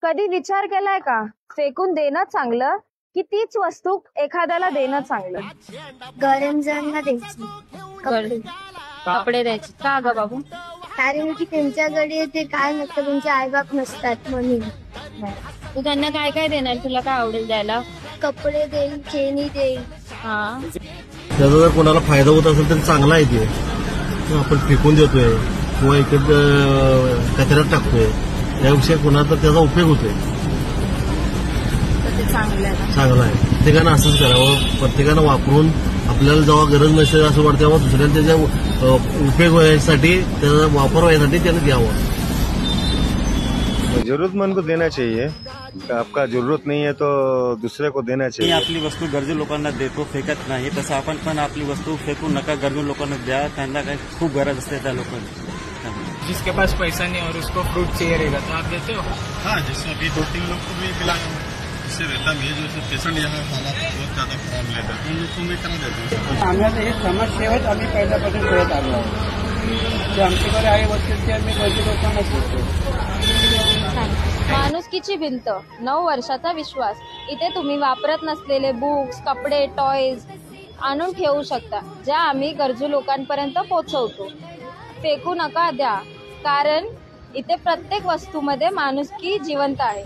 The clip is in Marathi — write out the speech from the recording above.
कधी विचार केलाय का फेकून देणं चांगलं की तीच वस्तू एखाद्याला देणं चांगलं? गरंजांना द्यायची कपडे. कपडे द्यायचे का ग बाबू? कारण की त्यांच्याकडे ते काय नसतं, त्यांचे आईबाप नसतात म्हणून. तू त्यांना काय काय देणार? तुला काय आवडेल द्यायला? कपडे देईल, खेळणी देईल. हा, त्याचा जर कोणाला फायदा होत असेल तर चांगला आहे ते. आपण फेकून देतोय किंवा इकडं कचऱ्यात टाकतोय, त्याविषयी कोणाचा त्याचा उपयोग होतोय. तर ते चांगलं आहे. चांगला आहे. प्रत्येकानं असंच करावं. प्रत्येकानं वापरून आपल्याला जेव्हा गरज नसेल असं वाटतं तेव्हा दुसऱ्याला त्याचा उपयोग व्हायसाठी, त्याचा वापर व्हायसाठी त्यानं द्यावं. जरूरतमंद को देना चाहिए. आपका जरूरत नहीं है तो दूसरे को देना चाहिए. आपली वस्तू गरजू लोकांना देतो, फेकत नाही. तसं आपण पण आपली वस्तू फेकू नका, गरजू लोकांना द्या. त्यांना काही खूप गरज असते त्या लोकांना. जिसके पास पैसा नहीं और उसको फ्रूट चाहिए रहेगा तो आप देते हो? हाँ, जैसे अभी 2-3 लोग को भी मिला इससे रहता नहीं है. जो पेशेंट यहाँ हालात बहुत ज्यादा खराब लेता है, उन लोग को मैं करा देता हूँ. आम्ही आता ही समाजसेवाच आम्ही पहिल्यापासून करत आलो आहोत. जे आमच्याकडे आहे वस्तू ते आम्ही गरजू लोकांनाच देतो. माणुसकीची भिंत, 9 वर्षाचा विश्वास. इथे तुम्ही वापरत नसलेले बुक्स, कपडे, टॉयज आणून ठेवू शकता, ज्या आम्ही गरजू लोकांपर्यंत पोहोचवतो. फेकू नका, द्या, कारण इथे प्रत्येक वस्तूमध्ये माणुसकी जिवंत आहे.